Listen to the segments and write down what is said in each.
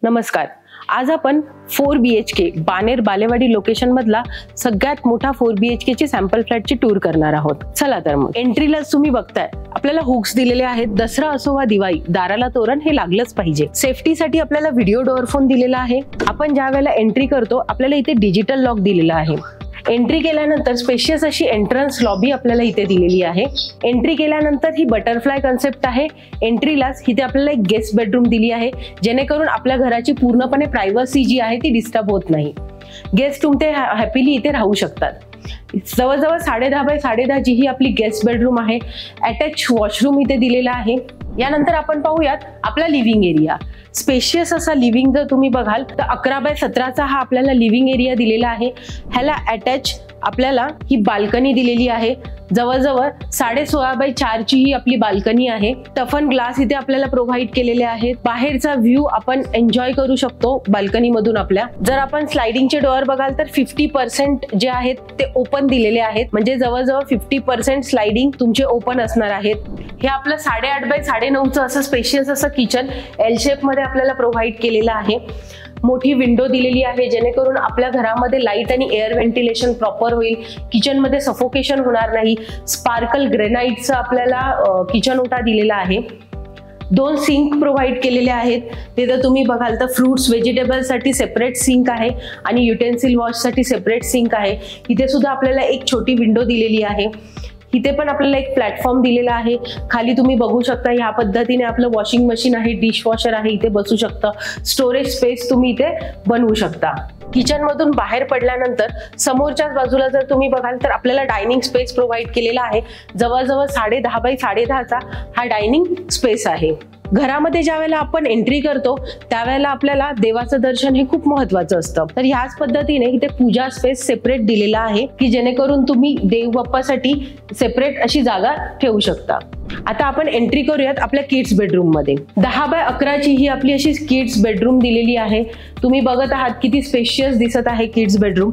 नमस्कार. आज आपण 4 BHK बानेर बालेवाडी लोकेशन मधला सगळ्यात मोठा 4 BHK ची सॅम्पल फ्लॅटची टूर करणार आहोत. चला तर मग. एंट्रीला तुम्ही बघताय आपल्याला हुक्स दिलेले आहेत. दसरा असो वा दिवाळी, दाराला तोरण हे लागलंच पाहिजे. सेफ्टीसाठी आपल्याला व्हिडिओ डोअर फोन दिलेला आहे. आपण ज्या वेळेला एंट्री करतो आपल्याला इथे डिजिटल लॉक दिलेला आहे. एंट्री केल्यानंतर स्पेशियस अशी एंट्रन्स लॉबी आपल्याला इथे दिलेली आहे. एंट्री केल्यानंतर ही बटरफ्लाय कन्सेप्ट आहे. एंट्रीलाच इथे आपल्याला एक गेस्ट बेडरूम दिली आहे, जेणेकरून आपल्या घराची पूर्णपणे प्रायव्हसी जी आहे ती डिस्टर्ब होत नाही. गेस्ट तुमचे हॅपीली इथे राहू शकतात. जवळजवळ 10.5 बाय 10.5 जी ही आपली गेस्ट बेडरूम आहे. अटॅच वॉशरूम इथे दिलेला आहे. यानंतर आपण पाहूयात आपला लिव्हिंग एरिया. स्पेशियस असा लिव्हिंग जर तुम्ही बघाल तर 11 बाय 17 हा आपल्याला लिव्हिंग एरिया दिलेला आहे. ह्याला अटॅच आपल्याला ही बाल्कनी दिलेली आहे. जवळजवळ 16.5 बाय 4 ची ही आपली बाल्कनी आहे. टफन ग्लास इथे आपल्याला प्रोव्हाइड केलेले आहेत. बाहेरचा व्ह्यू आपण एन्जॉय करू शकतो बाल्कनी मधून आपल्या. जर आपण स्लायडिंगचे डोअर बघाल तर 50% जे आहेत ते ओपन दिलेले आहेत, म्हणजे जवळजवळ 50% स्लायडिंग तुमचे ओपन असणार आहेत. हे आपलं 8.5 बाय 9.5 असं स्पेशियस असं किचन एल शेप मध्ये आपल्याला प्रोव्हाइड केलेलं आहे. मोठी विंडो दिलेली आहे, जेणेकरून आपल्या घरामध्ये लाईट आणि एअर व्हेंटिलेशन प्रॉपर होईल. किचन मध्ये सफोकेशन होणार नाही. स्पार्कल ग्रेनाइटचा आपल्याला किचन ओटा दिलेला आहे. 2 सिंक प्रोव्हाइड केलेले आहेत. तिथं तुम्ही बघाल तर फ्रुट्स व्हेजिटेबल साठी सेपरेट सिंक आहे आणि युटेन्सिल वॉश साठी सेपरेट सिंक आहे. इथे सुद्धा आपल्याला एक छोटी विंडो दिलेली आहे. इथे पण आपल्याला एक प्लॅटफॉर्म दिलेला आहे. खाली तुम्ही बघू शकता ह्या पद्धतीने आपलं वॉशिंग मशीन आहे, डिशवॉशर आहे, इथे बसू शकता. स्टोरेज स्पेस तुम्ही इथे बनवू शकता. किचन मधून बाहेर पडल्यानंतर समोरच्याच बाजूला जर तुम्ही बघाल तर आपल्याला डायनिंग स्पेस प्रोव्हाइड केलेला आहे. जवळजवळ 10.5 बाय 10.5 हा डायनिंग स्पेस आहे. घरामध्ये ज्या वेळेला आपण एंट्री करतो त्यावेळेला आपल्याला देवाचं दर्शन हे खूप महत्वाचं असतं. तर ह्याच पद्धतीने इथे पूजा स्पेस सेपरेट दिलेला आहे, की जेणेकरून तुम्ही देव बाप्पासाठी सेपरेट अशी जागा ठेवू शकता. आता आपण एंट्री करूयात आपल्या किड्स बेडरूम मध्ये. 10 बाय 11 ची ही आपली अशी किड्स बेडरूम दिलेली आहे. तुम्ही बघत आहात किती स्पेशियस दिसत आहे किड्स बेडरूम.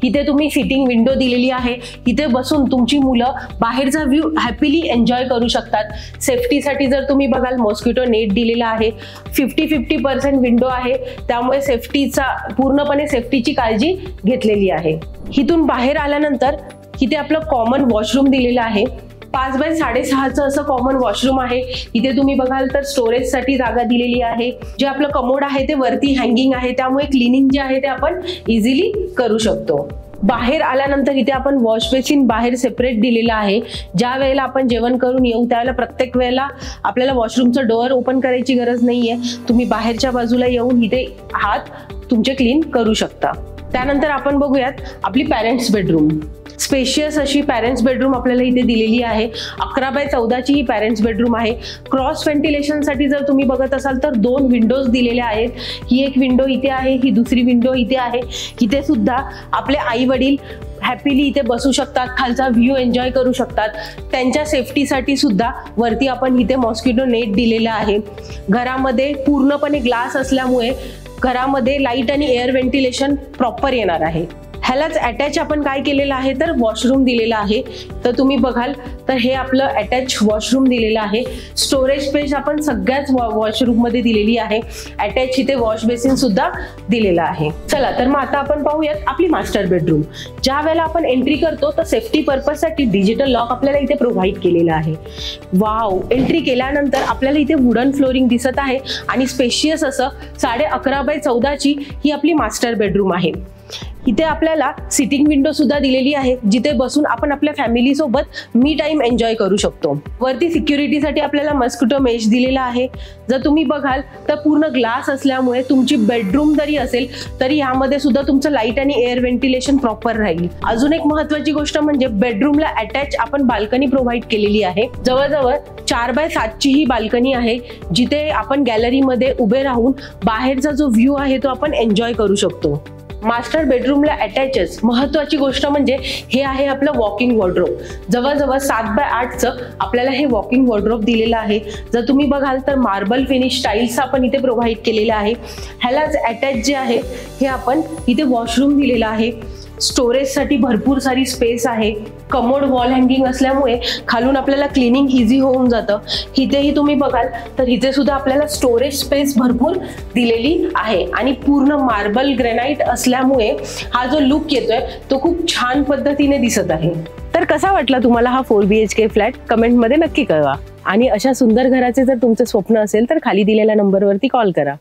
इथे तुम्ही सिटिंग विंडो दिलेली आहे. इथे बसून तुमची मुलं बाहेरचा व्ह्यू हॅपीली एन्जॉय करू शकतात. सेफ्टीसाठी जर तुम्ही बघाल मॉस्किटो नेट दिलेला आहे. 50% विंडो आहे, त्यामुळे पूर्णपणे सेफ्टीची काळजी घेतलेली आहे. इथून बाहेर आल्यानंतर इथे आपलं कॉमन वॉशरूम दिलेलं आहे. 5 बाय 6.5 असं कॉमन वॉशरूम आहे. इथे तुम्ही बघाल तर स्टोरेज साठी जागा दिलेली आहे. जे आपलं कमोड आहे ते वरती हँगिंग आहे, त्यामुळे क्लिनिंग जे आहे ते आपण इझिली करू शकतो. बाहेर आल्यानंतर इथे आपण वॉश बेसिन बाहेर सेपरेट दिलेला आहे. ज्या वेळेला आपण जेवण करून येऊ त्यावेळेला प्रत्येक वेळेला आपल्याला वॉशरूमचं डोअर ओपन करायची गरज नाहीये. तुम्ही बाहेरच्या बाजूला येऊन इथे हात तुमचे क्लीन करू शकता. त्यानंतर आपण बघूयात आपली पॅरेंट्स बेडरूम. स्पेशियस अशी पॅरेंट्स बेडरूम आपल्याला इथे दिलेली आहे. 11 बाय 14 ची ही पॅरेंट्स बेडरूम आहे. क्रॉस व्हेंटिलेशन साठी जर तुम्ही बघत असाल तर 2 विंडोज दिलेल्या आहेत. ही एक विंडो इथे आहे, ही दुसरी विंडो इथे आहे. इथे सुद्धा आपले आई वडील हॅपीली इथे बसू शकतात, खालचा व्ह्यू एन्जॉय करू शकतात. त्यांच्या सेफ्टीसाठी सुद्धा वरती आपण इथे मॉस्किटो नेट दिलेला आहे. घरामध्ये पूर्णपणे ग्लास असल्यामुळे घरामध्ये लाईट आणि एअर व्हेंटिलेशन प्रॉपर येणार आहे. ह्यालाच अटॅच आपण काय केलेलं आहे तर वॉशरूम दिलेला आहे. तर तुम्ही बघाल तर हे आपलं अटॅच वॉशरूम दिलेलं आहे. स्टोरेज स्पेस आपण सगळ्याच वॉशरूम मध्ये दिलेली आहे. अटॅच इथे वॉश बेसिन सुद्धा दिलेला आहे. चला तर मग आता आपण पाहूयात आपली मास्टर बेडरूम. ज्या वेळेला आपण एंट्री करतो तर सेफ्टी पर्पज साठी डिजिटल लॉक आपल्याला इथे प्रोव्हाइड केलेला आहे. वाव. एंट्री केल्यानंतर आपल्याला इथे वुडन फ्लोरिंग दिसत आहे आणि स्पेशियस असं 11.5 बाय 14 ची ही आपली मास्टर बेडरूम आहे. इथे आपल्याला सिटिंग विंडो सुद्धा दिलेली आहे, जिथे बसून आपण आपल्या फॅमिली सोबत मी टाइम एन्जॉय करू शकतो. वरती सिक्युरिटीसाठी आपल्याला मस्किटो मेश दिलेला आहे. जर तुम्ही बघाल तर पूर्ण ग्लास असल्यामुळे तुमची बेडरूम जरी असेल तरी यामध्ये सुद्धा तुमचं लाईट आणि एअर व्हेंटिलेशन प्रॉपर राहील. अजून एक महत्वाची गोष्ट म्हणजे बेडरूमला अटॅच आपण बाल्कनी प्रोव्हाइड केलेली आहे. जवळजवळ 4 बाय 7 ची ही बाल्कनी आहे, जिथे आपण गॅलरीमध्ये उभे राहून बाहेरचा जो व्ह्यू आहे तो आपण एन्जॉय करू शकतो. मास्टर बेडरूमला अटॅचच महत्वाची गोष्ट म्हणजे हे आहे आपलं वॉकिंग वॉर्डरोब. जवळजवळ 7 बाय 8चं आपल्याला हे वॉकिंग वॉर्डरोब दिलेलं आहे. जर तुम्ही बघाल तर मार्बल फिनिश टाईल्स आपण इथे प्रोव्हाइड केलेले आहे. ह्यालाच अटॅच जे आहे हे आपण इथे वॉशरूम दिलेला आहे. स्टोरेज साठी भरपूर सारी स्पेस आहे. कमोड वॉल हँगिंग असल्यामुळे खालून आपल्याला क्लिनिंग इझी होऊन जातं. इथेही तुम्ही बघाल तर इथे सुद्धा आपल्याला स्टोरेज स्पेस भरपूर दिलेली आहे आणि पूर्ण मार्बल ग्रेनाइट असल्यामुळे हा जो लुक येतोय तो खूप छान पद्धतीने दिसत आहे. तर कसा वाटला तुम्हाला हा 4 BHK फ्लॅट? कमेंटमध्ये नक्की कळवा. आणि अशा सुंदर घराचे जर तुमचं स्वप्न असेल तर खाली दिलेल्या नंबरवरती कॉल करा.